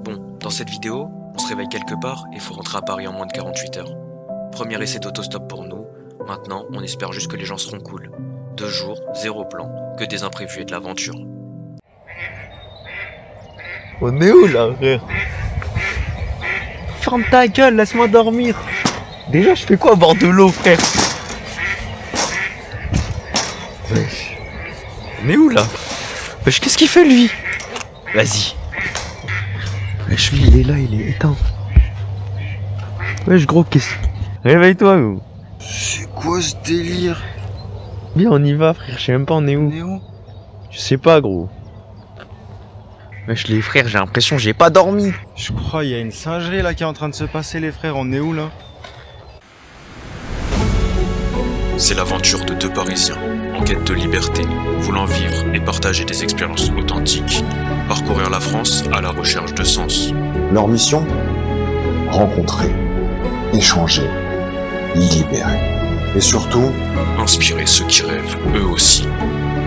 Bon, dans cette vidéo, on se réveille quelque part et faut rentrer à Paris en moins de 48 heures. Premier essai d'autostop pour nous, maintenant on espère juste que les gens seront cool. 2 jours, 0 plan, que des imprévus et de l'aventure. On est où là, frère? Ferme ta gueule, laisse-moi dormir. Déjà, je fais quoi à bord de l'eau, frère? Wesh. On est où là? Wesh, qu'est-ce qu'il fait lui? Vas-y. Wesh, lui, il est là, il est éteint. Wesh, gros, qu'est-ce... Réveille-toi, gros. C'est quoi ce délire? Viens, on y va, frère, je sais même pas on est où. On est où? Je sais pas, gros. Wesh, les frères, j'ai l'impression que j'ai pas dormi. Je crois il y a une singerie là qui est en train de se passer, les frères. On est où là? C'est l'aventure de 2 Parisiens, en quête de liberté, voulant vivre et partager des expériences authentiques, parcourir la France à la recherche de sens. Leur mission? Rencontrer, échanger, libérer. Et surtout, Inspirer ceux qui rêvent, eux aussi.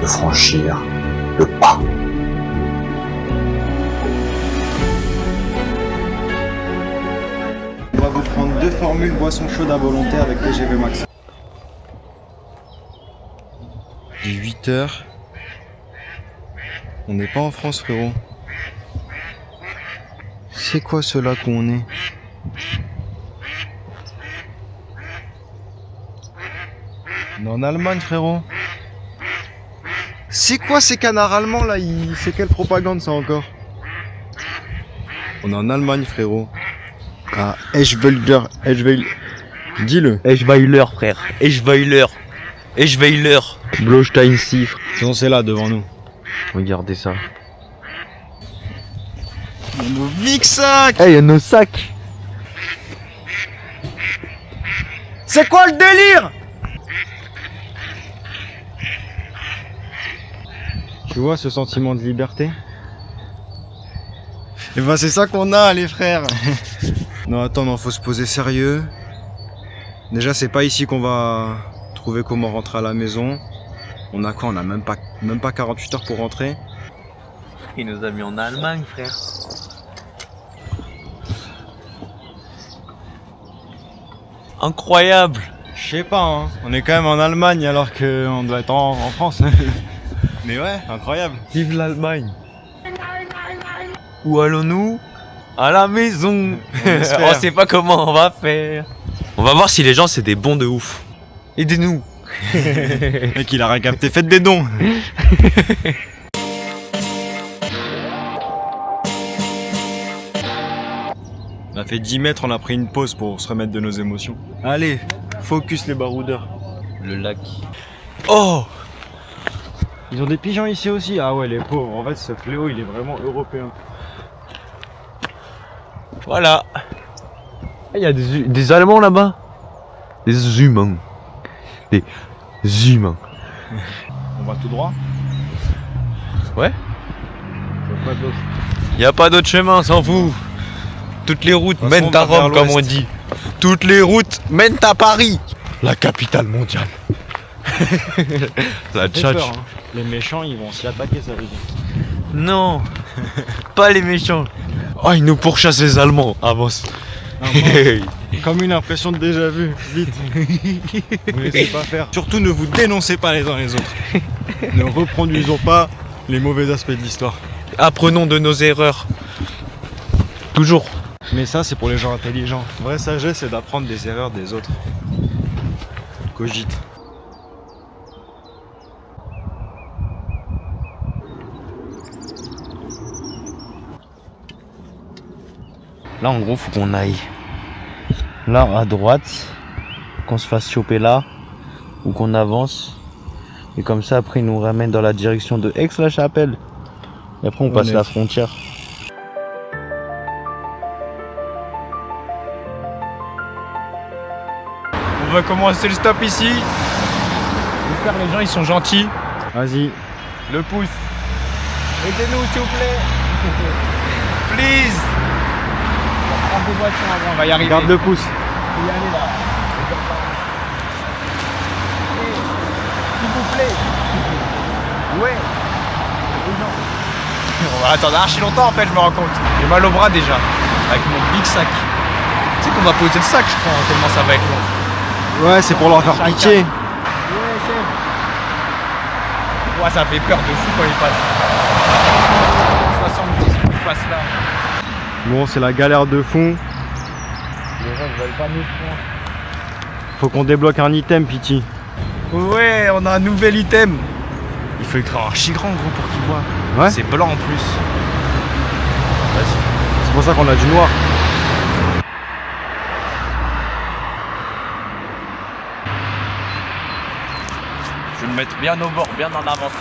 de franchir le pas. On va vous prendre 2 formules boisson chaude à volonté avec TGV Max. Il est 8h. On n'est pas en France, frérot. C'est quoi ce lac où on est? On est en Allemagne, frérot. C'est quoi ces canards allemands là? C'est quelle propagande ça encore? On est en Allemagne, frérot. Ah, Eschweiler. Dis-le. Eschweiler, frère. Eschweiler. Eschweiler. Blostein Cifre. Sinon c'est là devant nous. Regardez ça. Nos Vixac. Hey, y'a nos sacs. C'est quoi le délire? Tu vois ce sentiment de liberté? Et ben c'est ça qu'on a, les frères. Non attends, non, faut se poser sérieux. Déjà c'est pas ici qu'on va trouver comment rentrer à la maison. On a quoi? On a même pas 48 heures pour rentrer. Il nous a mis en Allemagne, frère. Incroyable. Je sais pas, hein. On est quand même en Allemagne alors qu'on doit être en France. Mais ouais, incroyable. Vive l'Allemagne. Où allons-nous? À la maison. On sait pas comment on va faire. On va voir si les gens c'est des bons de ouf. Aidez-nous. Mec, il a rien capté, faites des dons. On a fait 10 mètres, on a pris une pause pour se remettre de nos émotions. Allez, focus les baroudeurs. Le lac. Oh! Ils ont des pigeons ici aussi. Ah ouais, les pauvres. En fait, ce fléau, il est vraiment européen. Voilà. Il y a des Allemands là-bas. Des humains. Des humains. On va tout droit? Ouais. Pas d'autre. Y a pas d'autre chemin, on s'en fout. Toutes les routes De toute façon, mènent à on va vers Rome, comme on l'ouest. dit. Toutes les routes mènent à Paris, la capitale mondiale. La Faites tchatch. peur, hein. Les méchants, ils vont s'y attaquer, ça veut dire. Non, pas les méchants. Oh, ils nous pourchassent les Allemands. Avance. Ah, bon. Comme une impression de déjà vu. Vite. Vous laissez pas faire. Surtout, ne vous dénoncez pas les uns les autres. Ne reproduisons pas les mauvais aspects de l'histoire. Apprenons de nos erreurs. Toujours. Mais ça, c'est pour les gens intelligents. Vraie sagesse, c'est d'apprendre des erreurs des autres. Cogite. Là, en gros, faut qu'on aille là à droite, qu'on se fasse choper là, ou qu'on avance. Et comme ça, après, ils nous ramènent dans la direction de Aix-la-Chapelle. Et après, on passe Honnête. la frontière. On va commencer le stop ici. J'espère que les gens, ils sont gentils. Vas-y. Le pouce. Aidez-nous, s'il vous plaît. Please. On va prendre des voitures avant, on va y arriver. Garde le pouce. Faut y aller là. S'il vous plaît. Ouais. On va attendre archi longtemps en fait, je me rends compte. J'ai mal au bras déjà, avec mon big sac. Tu sais qu'on va poser le sac, je crois, tellement ça va être long. Ouais, c'est pour leur faire pitié. Ouais, chef. Ouais, ça fait peur de fou quand il passe. 70, il passe là. Bon, c'est la galère de fond. Les gens veulent pas nous prendre. Faut qu'on débloque un item, Pity. Ouais, on a un nouvel item. Il faut être archi grand gros pour qu'il voit. Ouais. C'est blanc en plus. Vas-y. C'est pour ça qu'on a du noir. Je vais me mettre bien au bord, bien en avance.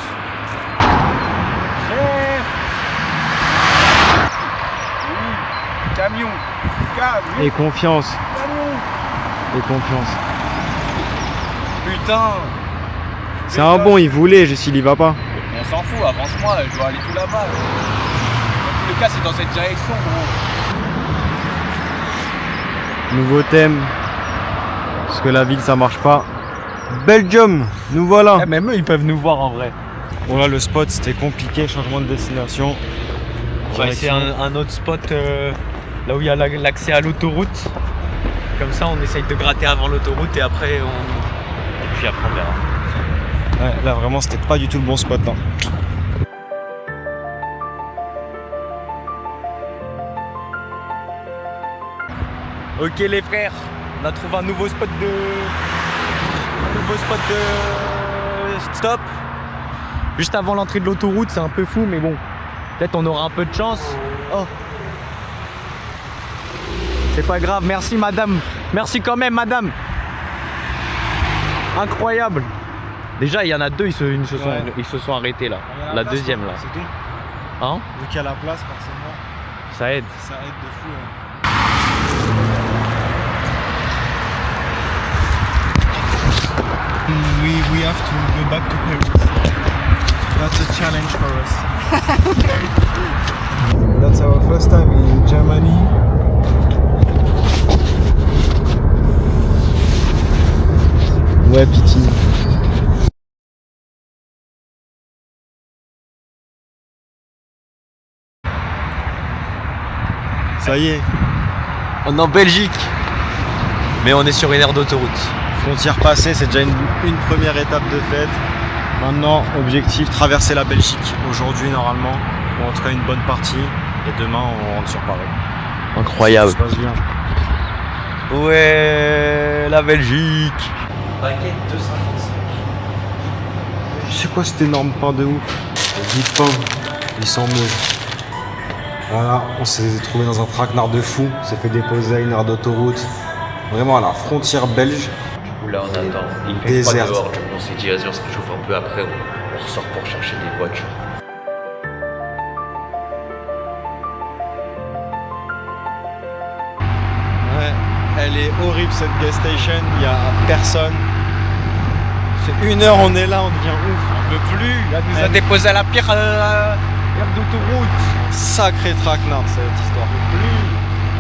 Camion. Camion. Et confiance. Et confiance. Putain. C'est un bon, il voulait, juste il y va pas. On s'en fout, avance-moi, je dois aller tout là-bas. Dans tous les cas, c'est dans cette direction, gros. Nouveau thème. Parce que la ville ça marche pas. Belgium, nous voilà. Même eux, ils peuvent nous voir en vrai. Bon là le spot c'était compliqué, changement de destination. On va essayer un autre spot là où il y a l'accès à l'autoroute. Comme ça, on essaye de gratter avant l'autoroute et après on... Et puis après on verra. Ouais, là vraiment c'était pas du tout le bon spot. Hein. Ok les frères, on a trouvé un nouveau spot de stop. Juste avant l'entrée de l'autoroute, c'est un peu fou mais bon. Peut-être on aura un peu de chance. Oh. C'est pas grave, merci madame. Merci quand même madame. Incroyable. Déjà il y en a deux, ils se sont arrêtés là. La deuxième là. C'est tout. Hein? Vu qu'il y a la place forcément. Ça aide. Ça aide de fou. Hein. We have to go back to Paris. That's a challenge for us. That's our first time in Germany. Ouais, Pity. Ça y est, On est en Belgique. Mais on est sur une aire d'autoroute. frontière passée, c'est déjà une première étape de fête. Maintenant, objectif, traverser la Belgique. Aujourd'hui, normalement, ou en tout cas une bonne partie. Et demain, on rentre sur Paris. Incroyable. Ça se passe bien. Ouais, la Belgique. Baguette 2,55. C'est quoi cet énorme pain de ouf? Du pain, il sent mauvais. Voilà, on s'est trouvé dans un traquenard de fou. On s'est fait déposer à une aire d'autoroute. Vraiment à la frontière belge. Oula, on attend. Il fait Désert. froid dehors. On s'est dit, vas-y, on se réchauffe un peu après. On ressort pour chercher des voitures. Ouais, elle est horrible cette gas station, il y a personne. C'est 1 heure, on est là, on devient ouf. On peut plus. Elle nous a déposé à la pire aire d'autoroute. Sacré traquenard cette histoire.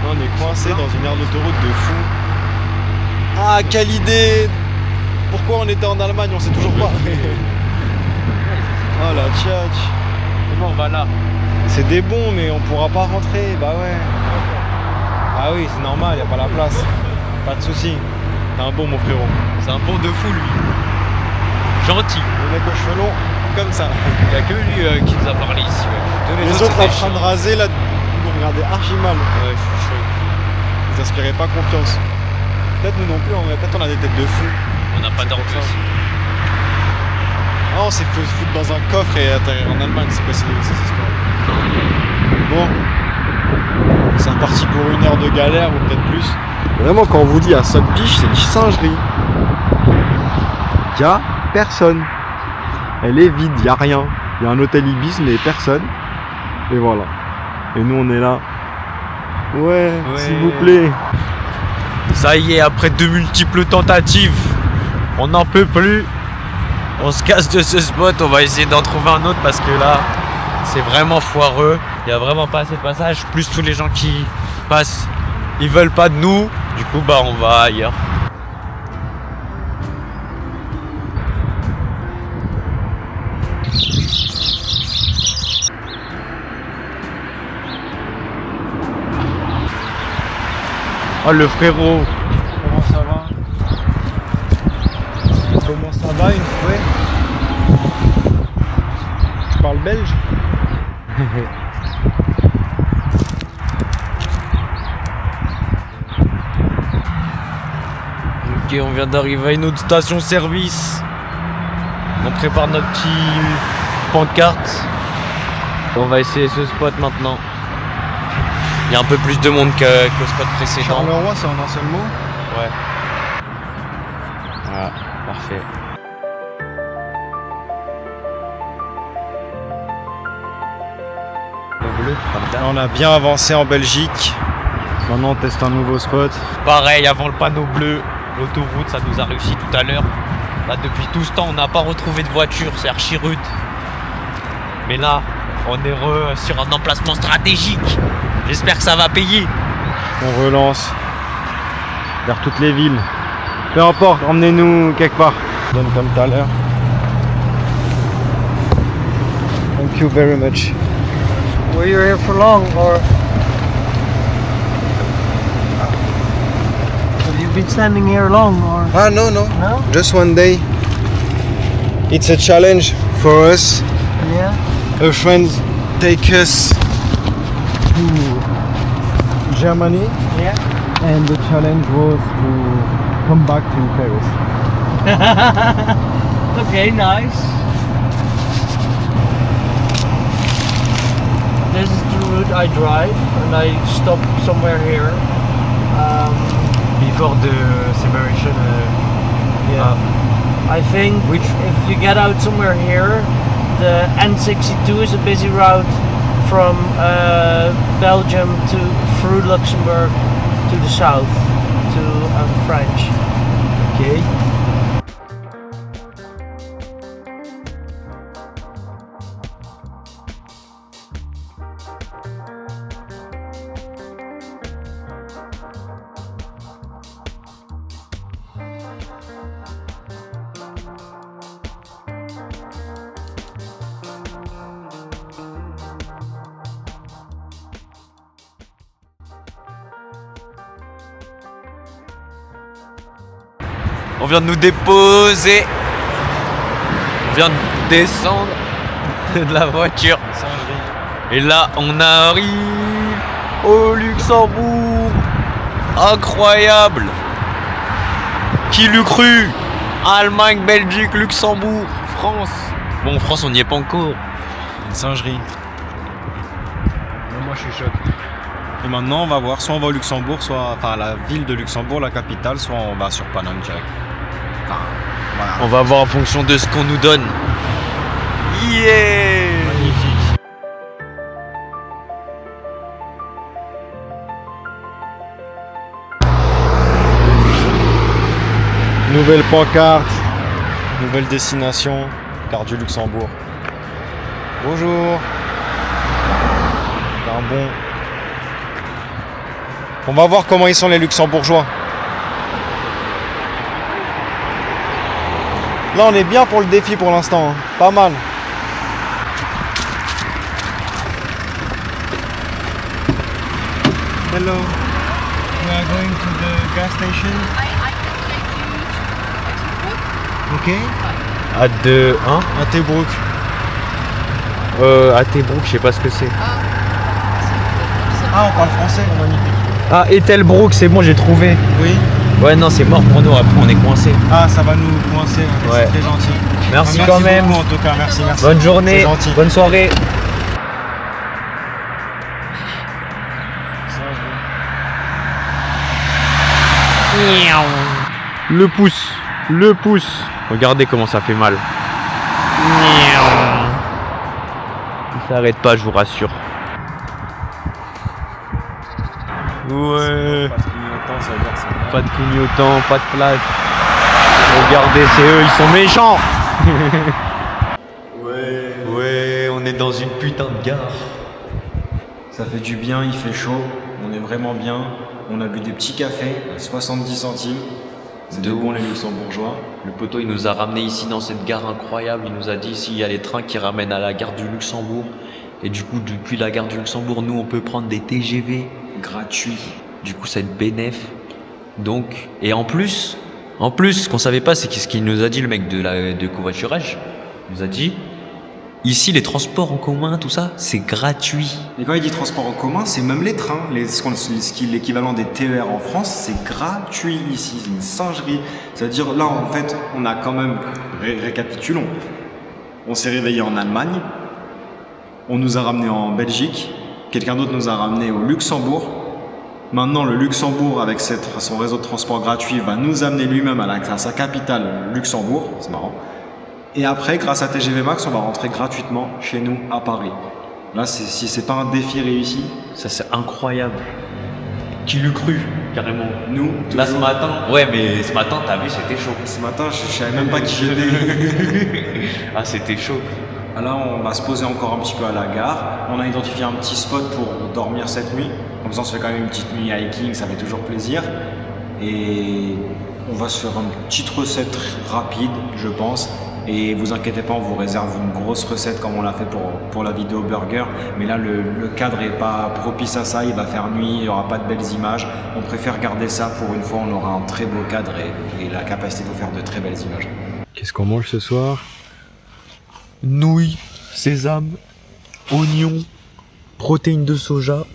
Là, on est coincé dans une aire d'autoroute de fou. Ah, quelle idée! Pourquoi on était en Allemagne, on sait toujours pas. Oh la tchatch. Comment on va là? C'est des bons, mais on pourra pas rentrer, bah ouais. Ah oui, c'est normal, y a pas la place. Pas de soucis. T'es un bon, mon frérot. C'est un bon de fou lui. Gentil. Le mec aux cheveux longs, comme ça. Il y a que lui qui nous a parlé ici. Ouais. Tous Les autres en c'était train de chiant. raser, là, ils nous regardaient archi mal. Ouais, je suis chaud. Ils inspiraient pas confiance. Peut-être nous non plus, peut-être on a des têtes de fou. On n'a pas d'ambiance. Ah, on s'est fait foutre dans un coffre et atterrir en Allemagne, c'est quoi ces histoires? Bon, c'est reparti pour 1 heure de galère ou peut-être plus. Vraiment, quand on vous dit à Sotheby's, c'est une singerie. Y a personne. Elle est vide, y a rien. Y a un hôtel Ibis, mais personne. Et voilà. Et nous, on est là. Ouais. S'il vous plaît. Ça y est, après de multiples tentatives, on n'en peut plus. On se casse de ce spot, on va essayer d'en trouver un autre parce que là, c'est vraiment foireux. Il n'y a vraiment pas assez de passages. Plus tous les gens qui passent, ils veulent pas de nous. Du coup, bah on va ailleurs. Oh le frérot. Comment ça va? Comment ça va une fois? Tu parles belge? Ok, on vient d'arriver à une autre station-service. On prépare notre petit pancarte. On va essayer ce spot maintenant. Il y a un peu plus de monde que le spot précédent. Charleroi, c'est en un seul mot? Ouais. Voilà, parfait. Le bleu, comme d'hab. On a bien avancé en Belgique. Maintenant, on teste un nouveau spot. Pareil, avant le panneau bleu, l'autoroute, ça nous a réussi tout à l'heure. Là, depuis tout ce temps, on n'a pas retrouvé de voiture, c'est archi rude. Mais là, on est sur un emplacement stratégique. J'espère que ça va payer. On relance vers toutes les villes. Peu importe, emmenez-nous quelque part. Donne comme tout à l'heure. Thank you very much. Were you here for long, or have you been standing here long, or Ah no, no, no? just one day. It's a challenge for us. Yeah. A friend take us to Germany, Yeah. and the challenge was to come back to Paris. Okay, nice. This is the route I drive, and I stop somewhere here. Before the separation. Yeah. I think if you get out somewhere here, the N62 is a busy route from Belgium through Luxembourg to the south to French. Ok. On vient de nous déposer. On vient de descendre de la voiture. Et là, on arrive au Luxembourg. Incroyable. Qui l'eût cru? Allemagne, Belgique, Luxembourg, France. Bon, France, on n'y est pas encore. Une singerie. Moi, je suis choqué. Et maintenant, on va voir, soit on va au Luxembourg, soit enfin la ville de Luxembourg, la capitale, soit on va sur Paname direct. Enfin, voilà. On va voir en fonction de ce qu'on nous donne. Yeah! Magnifique. Nouvelle pancarte, nouvelle destination, gare du Luxembourg. Bonjour. C'est un bon. On va voir comment ils sont les Luxembourgeois. Là, on est bien pour le défi pour l'instant, hein. Pas mal. Hello. We are going to the gas station. Ok. À 2, 1 À Tébrouk. à Tébrouk, je sais pas ce que c'est. Ah, on parle français, magnifique. Ah, Ettelbrook, c'est bon, j'ai trouvé. Oui. Ouais, non, c'est mort pour nous, après on est coincé. Ah, ça va nous coincer. Ouais. C'est très gentil. Merci Ah, quand même. beaucoup, en tout cas, merci. Bonne journée, C'est gentil. bonne soirée. Le pouce, le pouce. Regardez comment ça fait mal. Il s'arrête pas, je vous rassure. Ouais. Pas de clignotant, pas de flash. Regardez, c'est eux, ils sont méchants. Ouais, on est dans une putain de gare. Ça fait du bien, il fait chaud, on est vraiment bien. On a bu des petits cafés à 70 centimes. C'est de bon les Luxembourgeois. Le poteau, il nous a ramené ici dans cette gare incroyable. Il nous a dit ici, il y a les trains qui ramènent à la gare du Luxembourg. Et du coup, depuis la gare du Luxembourg, nous, on peut prendre des TGV Gratuit. Du coup, c'est une bénéf. Donc, et en plus, ce qu'on savait pas, c'est ce qu'il nous a dit, le mec de covoiturage. Il nous a dit, ici, les transports en commun, tout ça, c'est gratuit. Et quand il dit transport en commun, c'est même les trains. L'équivalent des TER en France, c'est gratuit ici. C'est une singerie. C'est-à-dire, là, en fait, on a quand même... Récapitulons. On s'est réveillé en Allemagne. On nous a ramené en Belgique. Quelqu'un d'autre nous a ramené au Luxembourg. Maintenant, le Luxembourg, avec son réseau de transport gratuit, va nous amener lui-même à sa capitale, Luxembourg. C'est marrant. Et après, grâce à TGV Max, on va rentrer gratuitement chez nous à Paris. Là, si c'est pas un défi réussi, Ça, c'est incroyable. Qui l'eût cru, carrément. nous, Là, ce toujours. matin, ouais, mais ce matin, t'as vu, c'était chaud. Ce matin, je savais même pas qui j'étais. Ah, c'était chaud. Là, on va se poser encore un petit peu à la gare. On a identifié un petit spot pour dormir cette nuit. Comme ça, on se fait quand même une petite nuit hiking, ça fait toujours plaisir. Et on va se faire une petite recette rapide, je pense. Et vous inquiétez pas, on vous réserve une grosse recette comme on l'a fait pour la vidéo burger. Mais là, le cadre est pas propice à ça. Il va faire nuit, il n'y aura pas de belles images. On préfère garder ça pour une fois. On aura un très beau cadre et la capacité de vous faire de très belles images. Qu'est-ce qu'on mange ce soir? Nouilles, sésame, oignons, protéines de soja,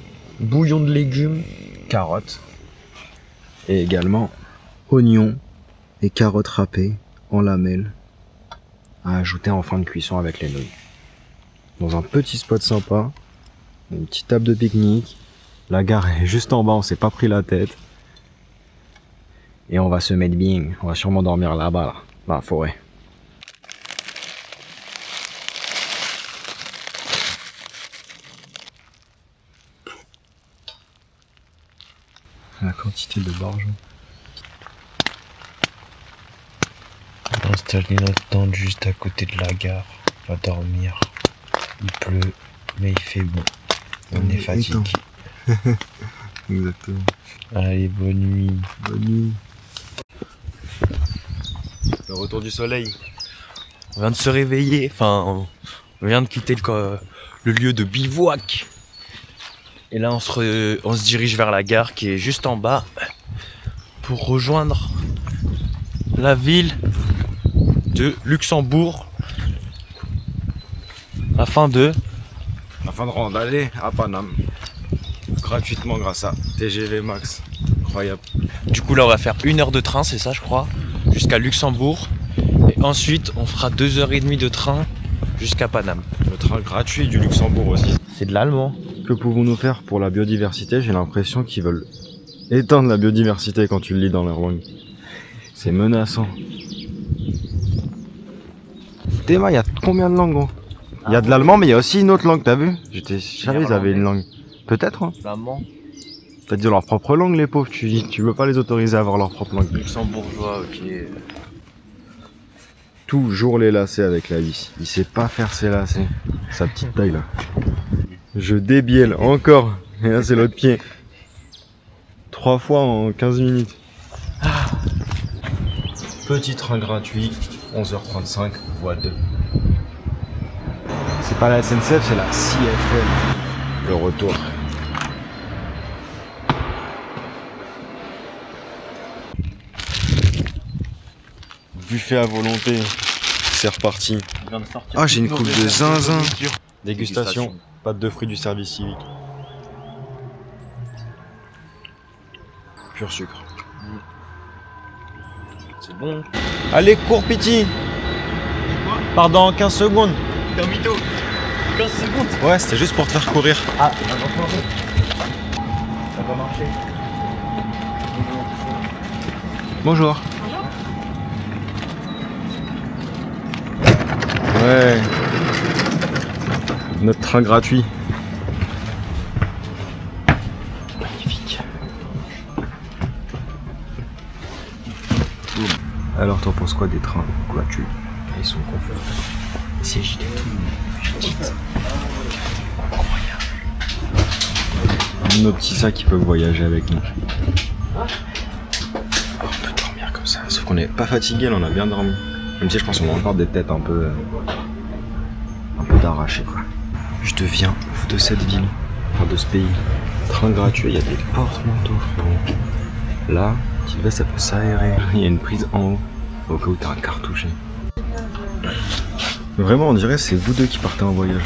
bouillon de légumes. Carottes. Et également oignons et carottes râpées en lamelles à ajouter en fin de cuisson avec les nouilles. Dans un petit spot sympa, une petite table de pique-nique. La gare est juste en bas, on s'est pas pris la tête. Et on va se mettre bien. On va sûrement dormir là-bas, là, dans la forêt. La quantité de barge. On va installer notre tente juste à côté de la gare. On va dormir. Il pleut, mais il fait bon. On est fatigué. Exactement. Allez, bonne nuit. Bonne nuit. Le retour du soleil. On vient de se réveiller. Enfin, on vient de quitter le lieu de bivouac. Et là, on se dirige vers la gare qui est juste en bas pour rejoindre la ville de Luxembourg afin de d'aller à Paname gratuitement grâce à TGV Max. Incroyable. Du coup, là, on va faire 1 heure de train, c'est ça, je crois, jusqu'à Luxembourg. Et ensuite, on fera 2h30 de train jusqu'à Paname. Le train gratuit du Luxembourg aussi. C'est de l'allemand. Que pouvons-nous faire pour la biodiversité? J'ai l'impression qu'ils veulent éteindre la biodiversité quand tu le lis dans leur langue. C'est menaçant. Théma, il y a combien de langues, gros? Il y a de l'allemand, mais il y a aussi une autre langue, t'as vu? Je savais qu'ils avaient une langue. Peut-être, hein? L'allemand. T'as dit leur propre langue, les pauvres. Tu veux pas les autoriser à avoir leur propre langue. Luxembourgeois, ok. Toujours les lacets avec la vis. Il sait pas faire ses lacets. Sa petite taille, là. Je débielle encore. Et là, c'est l'autre pied. 3 fois en 15 minutes. Petit train gratuit, 11h35, voie 2. C'est pas la SNCF, c'est la CFL. Le retour. Buffet à volonté. C'est reparti. Ah, j'ai une coupe de zinzin. Dégustation. Pâte de fruits du service civique. Pur sucre. C'est bon. Allez, cours, Piti. Pardon, 15 secondes. T'es un mytho. 15 secondes. Ouais, c'était juste pour te faire courir. Ah, ça va marcher. Bonjour. Ouais. Notre train gratuit. Magnifique. Alors, t'en penses quoi des trains gratuits? Ils sont confortables. C'est JT tout. Nos petits sacs qui peuvent voyager avec nous. Alors, on peut dormir comme ça. Sauf qu'on n'est pas fatigué, là, on a bien dormi. Même si je pense qu'on a encore des têtes un peu d'arrachées, quoi. Je deviens ouf de cette ville, enfin de ce pays. Train gratuit, il y a des porte-manteaux, frérot. Là, Si là, ça peut s'aérer. Il y a une prise en haut, au cas où t'as un cartouché. Vraiment, on dirait que c'est vous deux qui partez en voyage.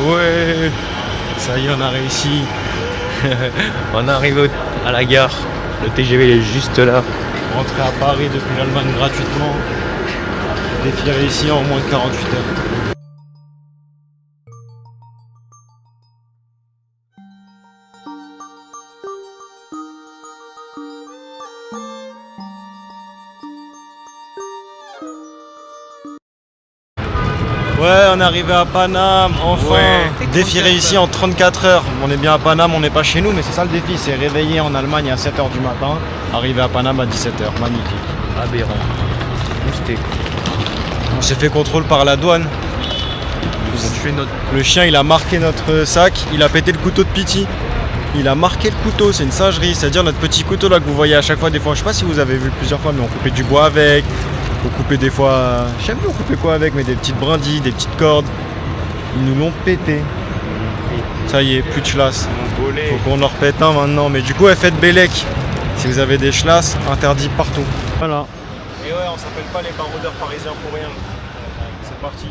Ouais, ça y est, on a réussi. On arrive à la gare. Le TGV il est juste là. Rentrer à Paris depuis l'Allemagne gratuitement. Défiler ici en moins de 48 heures. Ouais, on est arrivé à Paname, enfin. Ouais. Défiler ici en 34 heures. On est bien à Paname, on n'est pas chez nous, mais c'est ça le défi, c'est réveiller en Allemagne à 7h du matin, arriver à Paname à 17h. Magnifique. Aberrant. On s'est fait contrôle par la douane. Le chien, il a marqué notre sac, il a pété le couteau de Pity. Il a marqué le couteau, c'est une singerie, c'est-à-dire notre petit couteau là que vous voyez à chaque fois, des fois, je sais pas si vous avez vu plusieurs fois, mais on coupait du bois avec, on coupait des fois, je sais plus on coupait quoi avec, mais des petites brindilles, des petites cordes. Ils nous l'ont pété. Ça y est, plus de chlasse. Faut qu'on en repète un maintenant, mais du coup, faites Bélec. Si vous avez des chlasses, interdit partout. Voilà. Et ouais, on s'appelle pas les baroudeurs parisiens pour rien. C'est parti.